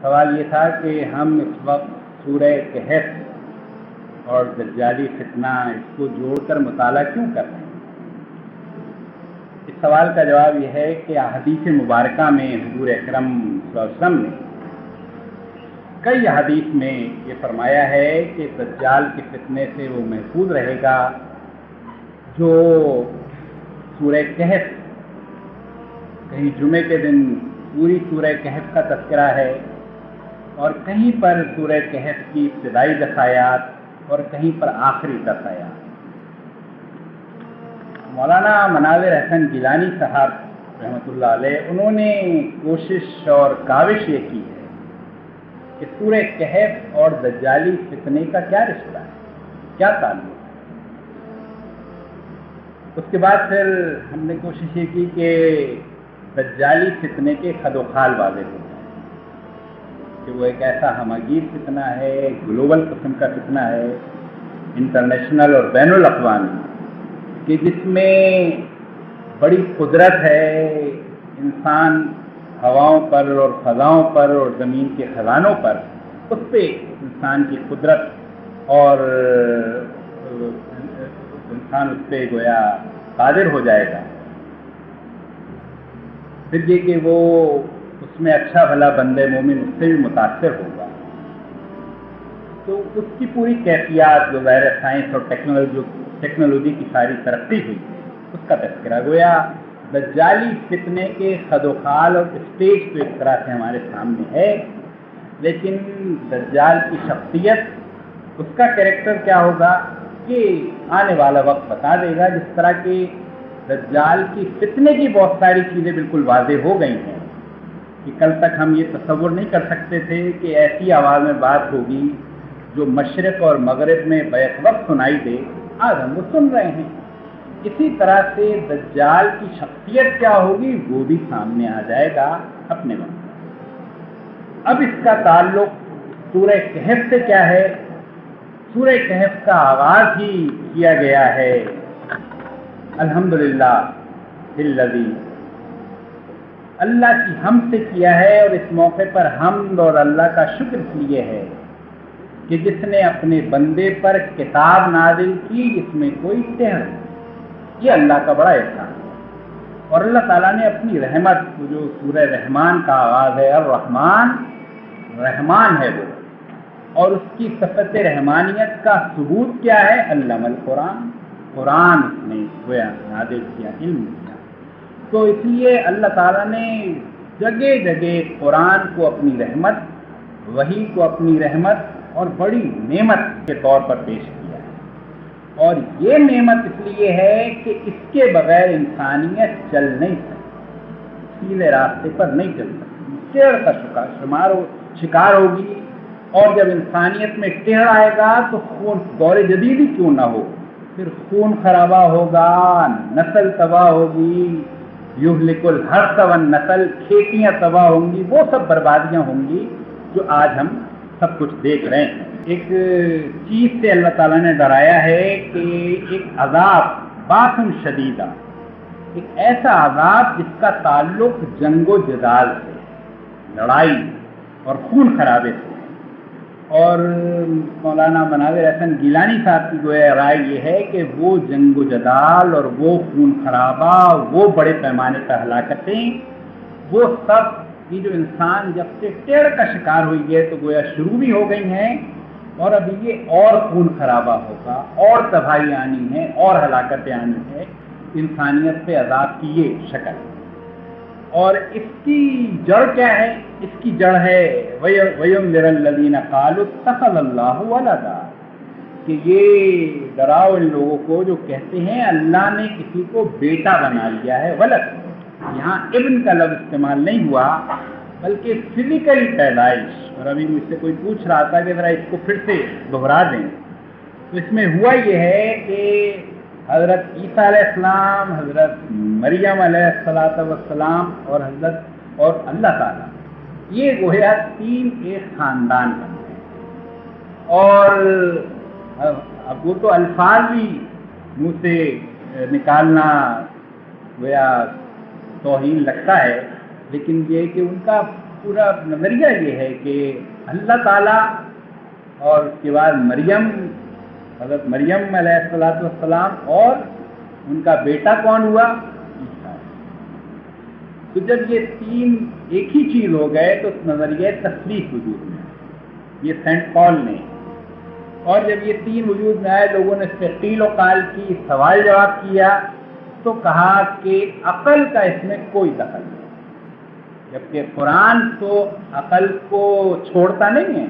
سوال یہ تھا کہ ہم اس وقت سورہ کہف اور دجالی فتنہ اس کو جوڑ کر مطالعہ کیوں کر رہے ہیں؟ اس سوال کا جواب یہ ہے کہ احادیث مبارکہ میں حضور اکرم صلی اللہ علیہ وسلم نے کئی حدیث میں یہ فرمایا ہے کہ دجال کے فتنے سے وہ محفوظ رہے گا جو سورہ کہف، کہیں جمعے کے دن پوری سورہ کہف کا تذکرہ ہے اور کہیں پر سورہ کہف کی ابتدائی 10 آیات اور کہیں پر آخری 10 آیات۔ مولانا مناظر حسن گیلانی صاحب رحمۃ اللہ علیہ انہوں نے کوشش اور کاوش یہ کی ہے کہ سورہ کہف اور دجالی فتنے کا کیا رشتہ ہے، کیا تعلق ہے۔ اس کے بعد پھر ہم نے کوشش یہ کی کہ دجالی فتنے کے خد و خال واضح ہو جائیں کہ وہ ایک ایسا ہمگیر فتنہ ہے، گلوبل قسم کا فتنہ ہے، انٹرنیشنل اور بین الاقوامی، کہ جس میں بڑی قدرت ہے، انسان ہواؤں پر اور فضاؤں پر اور زمین کے خزانوں پر اس پہ انسان کی قدرت اور انسان اس پہ گویا قادر ہو جائے گا۔ پھر یہ کہ وہ اس میں اچھا بھلا بندے مومن اس سے بھی متاثر ہوگا، تو اس کی پوری کیفیات جو ظاہر سائنس اور ٹیکنالوجی کی ساری ترقی ہوئی ہے اس کا تذکرہ گویا دجالی فتنے کے خد و خال اور اسٹیج تو ایک طرح سے ہمارے سامنے ہے، لیکن دجال کی شخصیت، اس کا کریکٹر کیا ہوگا یہ آنے والا وقت بتا دے گا۔ جس طرح کہ دجال کی فتنے کی بہت ساری چیزیں بالکل واضح ہو گئی ہیں کہ کل تک ہم یہ تصور نہیں کر سکتے تھے کہ ایسی آواز میں بات ہوگی جو مشرق اور مغرب میں بیک وقت سنائی دے، آج ہم وہ سن رہے ہیں۔ اسی طرح سے دجال کی شخصیت کیا ہوگی وہ بھی سامنے آ جائے گا اپنے وقت۔ اب اس کا تعلق سورہ کہف سے کیا ہے؟ سورہ کہف کا آغاز ہی کیا گیا ہے الحمدللہ الذی، اللہ کی حمد سے کیا ہے، اور اس موقع پر حمد اور اللہ کا شکر اس لیے ہے کہ جس نے اپنے بندے پر کتاب نازل کی جس میں کوئی ٹہر نہیں۔ یہ اللہ کا بڑا احسان ہے، اور اللہ تعالیٰ نے اپنی رحمت، جو سورہ رحمان کا آغاز ہے، الرحمن، رحمان ہے وہ، اور اس کی صفت رحمانیت کا ثبوت کیا ہے؟ علم القرآن، قرآن اس نے گویا نازل کیا، علم کیا۔ تو اس لیے اللہ تعالیٰ نے جگہ جگہ قرآن کو اپنی رحمت، وحی کو اپنی رحمت اور بڑی نعمت کے طور پر پیش کیا ہے، اور یہ نعمت اس لیے ہے کہ اس کے بغیر انسانیت چل نہیں سکتی، سیدھے راستے پر نہیں چل سکتی، ٹیڑھ کا شکار ہوگی، اور جب انسانیت میں ٹیڑھ آئے گا تو خون، دور جدید ہی کیوں نہ ہو، پھر خون خرابہ ہوگا، نسل تباہ ہوگی، یہلک الحرث والنسل، کھیتیاں تباہ ہوں گی، وہ سب بربادیاں ہوں گی جو آج ہم سب کچھ دیکھ رہے ہیں۔ ایک چیز سے اللہ تعالیٰ نے ڈرایا ہے کہ ایک عذاب باثن شدیدہ، ایک ایسا عذاب جس کا تعلق جنگ و جدال سے، لڑائی اور خون خرابے سے، اور مولانا مناظر حسن گیلانی صاحب کی گویا رائے یہ ہے کہ وہ جنگ و جدال اور وہ خون خرابہ، وہ بڑے پیمانے پر ہلاکتیں، وہ سب یہ جو انسان جب سے ٹیڑھ کا شکار ہوئی ہے تو گویا شروع بھی ہو گئی ہیں، اور ابھی یہ اور خون خرابہ ہوگا، اور تباہی آنی ہے، اور ہلاکتیں آنی ہے، انسانیت پہ عذاب کی یہ شکل۔ اور اس کی جڑ کیا ہے؟ اس کی جڑ ہے وَيُنذِرَ الَّذِينَ قَالُوا اتَّخَذَ اللَّهُ وَلَدًا، کہ یہ ڈراؤ ان لوگوں کو جو کہتے ہیں اللہ نے کسی کو بیٹا بنا لیا ہے۔ ولد، یہاں ابن کا لفظ استعمال نہیں ہوا بلکہ فزیکلی پیدائش، اور ابھی مجھ سے کوئی پوچھ رہا تھا کہ ذرا اس کو پھر سے دوہرا دیں، تو اس میں ہوا یہ ہے کہ حضرت عیسیٰ علیہ السلام، حضرت مریم علیہ السلام اور اللہ تعالیٰ، یہ گویا تین ایک خاندان بنتے ہیں، اور اب وہ تو الفاظ بھی منہ سے نکالنا گویا توہین لگتا ہے، لیکن یہ کہ ان کا پورا نظریہ یہ ہے کہ اللہ تعالیٰ اور اس کے بعد مریم، حضرت مریم علیہ السلام، اور ان کا بیٹا کون ہوا؟ عیسیٰ۔ تو جب یہ تین ایک ہی چیز ہو گئے تو نظریہ تثلیث وجود میں آیا، یہ سینٹ پال نے، اور جب یہ تین وجود میں آئے لوگوں نے اس پہ قیل و قال کی، سوال جواب کیا، تو کہا کہ عقل کا اس میں کوئی دخل نہیں، جبکہ قرآن تو عقل کو چھوڑتا نہیں ہے۔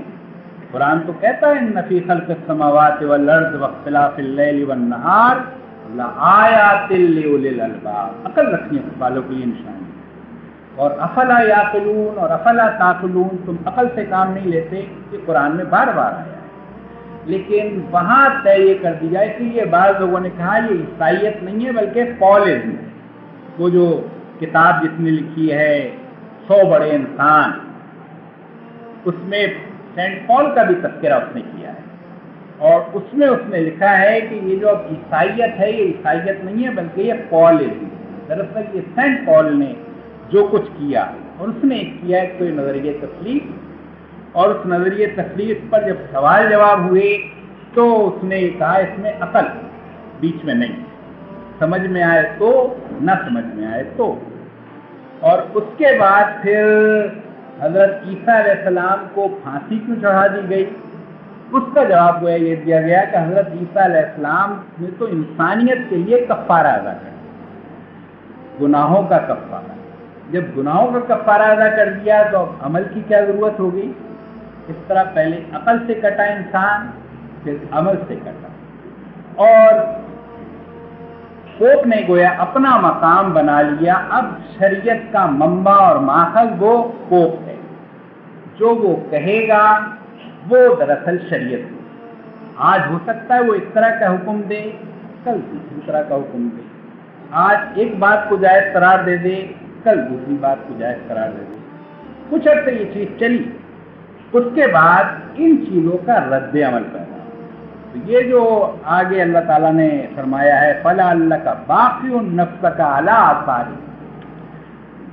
قرآن تو کہتا ہے ان فی خلق السماوات والارض واختلاف اللیل والنہار لآیات لأولی الالباب، عقل رکھنے والوں کے لیے نشانی۔ اور افلا یعقلون اور افلا تعقلون، تم عقل سے کام نہیں لیتے، یہ قرآن میں بار بار آیا ہے۔ لیکن وہاں طے یہ کر دیا، اس لیے بعض لوگوں نے کہا یہ عیسائیت نہیں ہے بلکہ پالزم ہے، وہ جو کتاب جس نے لکھی ہے 100 بڑے انسان، اس میں سینٹ پال کا بھی تذکرہ اس نے کیا ہے، اور اس میں اس نے لکھا ہے کہ یہ جو اب عیسائیت ہے یہ عیسائیت نہیں ہے بلکہ یہ پالزم ہے۔ دراصل یہ سینٹ پال نے جو کچھ کیا، اور اس نے کیا ہے کوئی نظریہ تثلیث، اور اس نظریہ تثلیث پر جب سوال جواب ہوئے تو اس نے کہا اس میں عقل بیچ میں نہیں، سمجھ میں آئے تو، نہ سمجھ میں آئے تو۔ اور اس کے بعد پھر حضرت عیسیٰ علیہ السلام کو پھانسی کیوں چڑھا دی گئی؟ اس کا جواب گویا یہ دیا گیا کہ حضرت عیسیٰ علیہ السلام نے تو انسانیت کے لیے کفارہ ادا کر، گناہوں کا کفارہ۔ جب گناہوں کا کفارہ ادا کر دیا تو اب عمل کی کیا ضرورت ہوگی؟ اس طرح پہلے عقل سے کٹا انسان، پھر عمل سے کٹا، اور پوپ نے گویا اپنا مقام بنا لیا۔ اب شریعت کا منبع اور ماخذ وہ پوپ ہے، جو وہ کہے گا وہ دراصل شریعت ہے۔ آج ہو سکتا ہے وہ اس طرح کا حکم دے، کل دوسری طرح کا حکم دے، آج ایک بات کو جائز قرار دے دے، کل دوسری بات کو جائز قرار دے دے۔ کچھ عرصے یہ چیز چلی، اس کے بعد ان چیزوں کا رد عمل پیدا۔ تو یہ جو آگے اللہ تعالیٰ نے فرمایا ہے فَلَعَلَّكَ بَاخِعٌ نَفْسَكَ عَلَىٰ آثَارِهِمْ،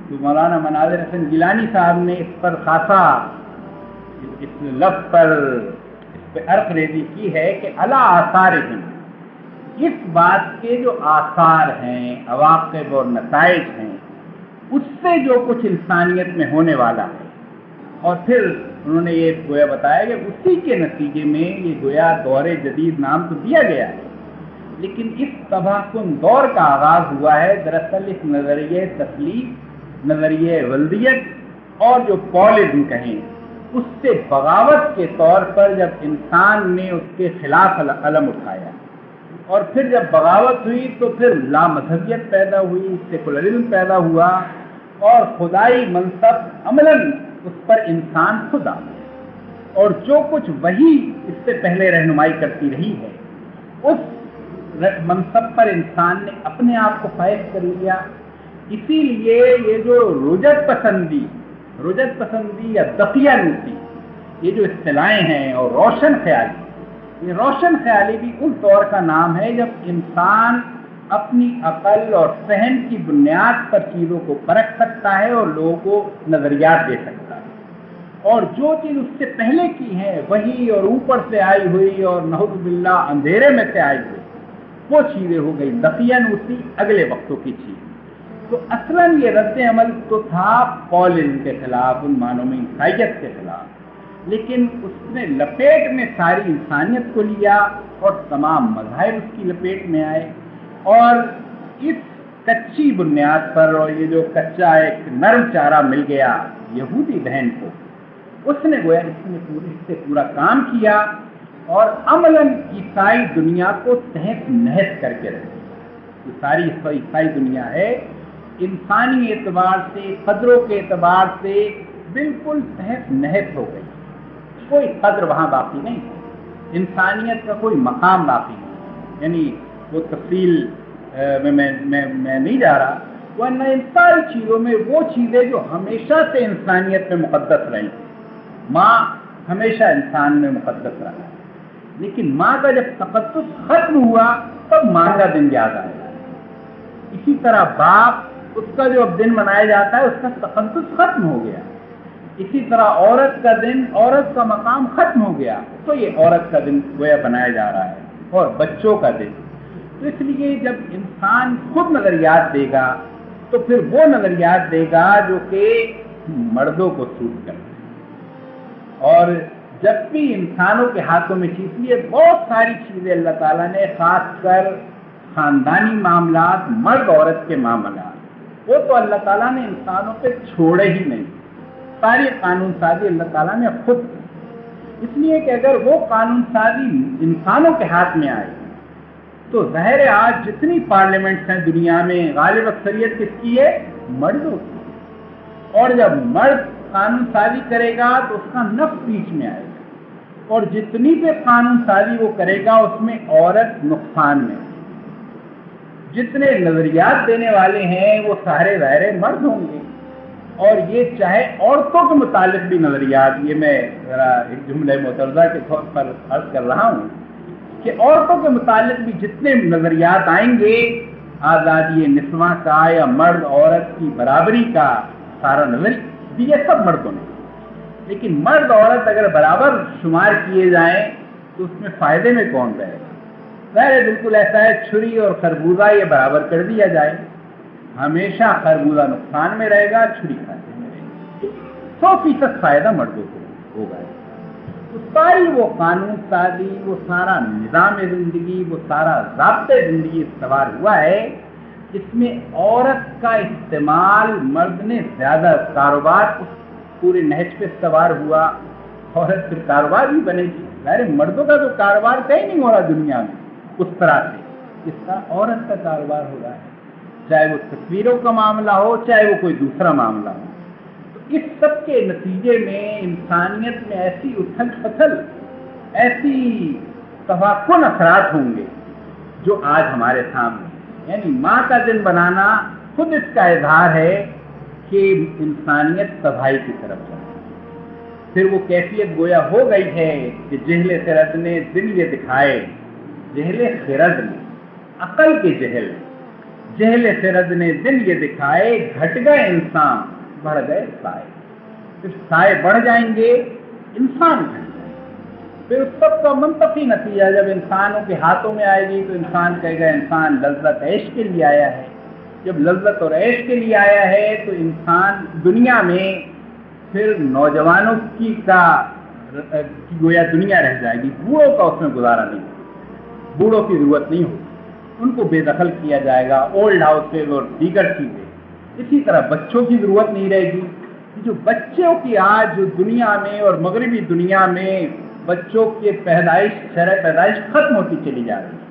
تو مولانا مناظر حسن گیلانی صاحب نے اس پر خاصا، اس لفظ پر اس پہ عرق ریزی کی ہے کہ عَلَىٰ آثَارِهِمْ، اس بات کے جو آثار ہیں، عواقب اور نتائج ہیں، اس سے جو کچھ انسانیت میں ہونے والا ہے۔ اور پھر انہوں نے یہ گویا بتایا کہ اسی کے نتیجے میں یہ گویا دور جدید نام تو دیا گیا ہے، لیکن اس تباہ کن دور کا آغاز ہوا ہے دراصل اس نظریہ تثلیث، نظریہ ولدیت اور جو پالزم کہیں اس سے بغاوت کے طور پر جب انسان نے اس کے خلاف علم اٹھایا، اور پھر جب بغاوت ہوئی تو پھر لامذہبیت پیدا ہوئی، سیکولرزم پیدا ہوا، اور خدائی منصب عملاً اس پر انسان خود آ گیا، اور جو کچھ وہی اس سے پہلے رہنمائی کرتی رہی ہے اس منصب پر انسان نے اپنے آپ کو فائز کر لیا۔ اسی لیے یہ جو رجت پسندی یا دقیانوسی، یہ جو اصطلاحیں ہیں، اور روشن خیالی، یہ روشن خیالی بھی اس دور کا نام ہے جب انسان اپنی عقل اور فہم کی بنیاد پر چیزوں کو پرکھ سکتا ہے اور لوگوں کو نظریات دے سکتا ہے، اور جو چیز اس سے پہلے کی ہے وہی اور اوپر سے آئی ہوئی اور نعوذ باللہ اندھیرے میں سے آئی ہوئی وہ چیزیں ہو گئی دقیانوسی، اگلے وقتوں کی چیز۔ تو اصلاً یہ رد عمل تو تھا پالزم کے خلاف، ان معنوں میں عیسائیت کے خلاف، لیکن اس نے لپیٹ میں ساری انسانیت کو لیا اور تمام مذاہب اس کی لپیٹ میں آئے، اور اس کچی بنیاد پر، اور یہ جو کچا ایک نرم چارہ مل گیا یہودی بہن کو، اس نے گویا اس سے پورا کام کیا، اور عملاً عیسائی دنیا کو تہس نہس کر کے رکھی۔ جو ساری عیسائی دنیا ہے انسانی اعتبار سے، قدروں کے اعتبار سے بالکل تہس نہس ہو گئی، کوئی قدر وہاں باقی نہیں، انسانیت کا کوئی مقام باقی نہیں۔ یعنی وہ تفصیل میں نہیں جا رہا، ورنہ ان ساری چیزوں میں وہ چیزیں جو ہمیشہ سے انسانیت میں مقدس رہی، ماں ہمیشہ انسان میں مقدس رہا، لیکن ماں کا جب تقدس ختم ہوا تب ماں کا دن یاد آیا۔ اسی طرح باپ، اس کا جو اب دن منایا جاتا ہے اس کا تقدس ختم ہو گیا۔ اسی طرح عورت کا دن، عورت کا مقام ختم ہو گیا تو یہ عورت کا دن گویا بنایا جا رہا ہے، اور بچوں کا دن۔ تو اس لیے جب انسان خود نظریات دے گا تو پھر وہ نظریات دے گا جو کہ مردوں کو سوٹ کرتے ہیں۔ اور جب بھی انسانوں کے ہاتھوں میں چیز، یہ بہت ساری چیزیں اللہ تعالیٰ نے خاص کر خاندانی معاملات، مرد عورت کے معاملات، وہ تو اللہ تعالیٰ نے انسانوں پہ چھوڑے ہی نہیں، ساری قانون سازی اللہ تعالیٰ نے خود کی۔ اس لیے کہ اگر وہ قانون سازی انسانوں کے ہاتھ میں آئے تو ظاہر ہے آج جتنی پارلیمنٹس ہیں دنیا میں غالب اکثریت کس کی ہے؟ مردوں کی۔ اور جب مرد قانون سازی کرے گا تو اس کا نفس بیچ میں آئے گا، اور جتنی بھی قانون سازی وہ کرے گا اس میں عورت نقصان میں۔ جتنے نظریات دینے والے ہیں وہ سارے ظاہر مرد ہوں گے، اور یہ چاہے عورتوں کے متعلق بھی نظریات، یہ میں ذرا ایک جملہ معترضہ کے طور پر عرض کر رہا ہوں کہ عورتوں کے متعلق بھی جتنے نظریات آئیں گے، آزادی نسواں کا یا مرد عورت کی برابری کا سارا نظریہ، یہ سب مردوں نے۔ لیکن مرد عورت اگر برابر شمار کیے جائیں تو اس میں فائدے میں کون رہے گا؟ ظاہر ہے بالکل ایسا ہے، چھری اور خربوزہ یہ برابر کر دیا جائے، ہمیشہ خربوزہ نقصان میں رہے گا، چھری فائدے میں رہے گی، 100% فائدہ مردوں کو ہوگا۔ تو ساری وہ قانون سازی، وہ سارا نظام زندگی، وہ سارا ضابطۂ زندگی استوار ہوا ہے جس میں عورت کا استعمال مرد نے زیادہ، کاروبار اس پورے نہج پہ استوار ہوا، عورت پھر کاروبار بھی بنے گی۔ ظاہر مردوں کا تو کاروبار کہیں نہیں ہو رہا دنیا میں اس طرح سے، اس طرح عورت کا کاروبار ہو رہا ہے، چاہے وہ تصویروں کا معاملہ ہو، چاہے وہ کوئی دوسرا معاملہ ہو۔ تو اس سب کے نتیجے میں انسانیت میں ایسی اتھل پتھل، ایسی تفاقن اثرات ہوں گے جو آج ہمارے سامنے، یعنی ماں کا دن بنانا خود اس کا اظہار ہے کہ انسانیت تباہی کی طرف جائے۔ پھر وہ کیفیت گویا ہو گئی ہے کہ جہل خرد نے دن یہ دکھائے، جہل خرد نے، عقل کے جہل خرد نے دن یہ دکھائے، گھٹ گئے انسان بڑھ گئے سائے۔ پھر سائے بڑھ جائیں گے، انسان گھٹ جائیں گے۔ پھر اس سب کا منطقی نتیجہ جب انسانوں کے ہاتھوں میں آئے گی تو انسان کہے گا انسان لذت عیش کے لیے آیا ہے۔ جب لذت اور عیش کے لیے آیا ہے تو انسان دنیا میں پھر نوجوانوں کی گویا دنیا رہ جائے گی، بوڑھوں کا اس میں گزارا نہیں ہوگا، بوڑھوں کی ضرورت نہیں ہوگی، ان کو بے دخل کیا جائے گا، اولڈ ہاؤسز اور دیگر چیزیں۔ اسی طرح بچوں کی ضرورت نہیں رہے گی، جو بچوں کی آج جو دنیا میں اور مغربی دنیا میں بچوں کی پیدائش، شرح پیدائش ختم ہوتی چلی جا رہی ہے،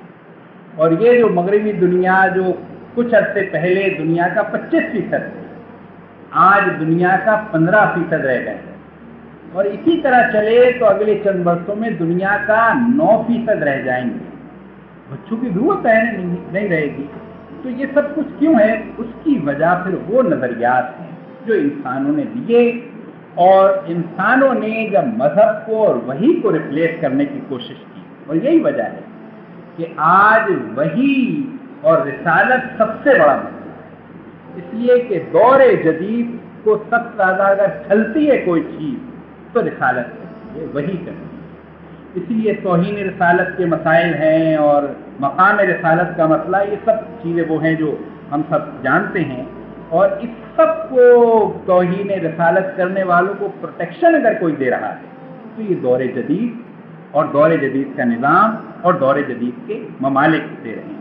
اور یہ جو مغربی دنیا جو کچھ عرصے پہلے دنیا کا 25% ہے، آج دنیا کا 15% رہ گئے، اور اسی طرح چلے تو اگلے چند برسوں میں دنیا کا 9% رہ جائیں گے۔ بچوں کی ضرورت ہے نہیں رہے گی۔ تو یہ سب کچھ کیوں ہے؟ اس کی وجہ پھر وہ نظریات ہیں جو انسانوں نے دیے، اور انسانوں نے جب مذہب کو اور وحی کو ریپلیس کرنے کی کوشش کی، اور یہی وجہ ہے کہ آج وحی اور رسالت سب سے بڑا مسئلہ ہے، اس لیے کہ دور جدید کو سب سے زیادہ اگر چلتی ہے کوئی چیز تو رسالت کرتی ہے، وحی کرتی ہے۔ اس لیے توہین رسالت کے مسائل ہیں اور مقام رسالت کا مسئلہ، یہ سب چیزیں وہ ہیں جو ہم سب جانتے ہیں، اور اس سب کو توہین رسالت کرنے والوں کو پروٹیکشن اگر کوئی دے رہا ہے تو یہ دور جدید اور دور جدید کا نظام اور دور جدید کے ممالک دے رہے ہیں۔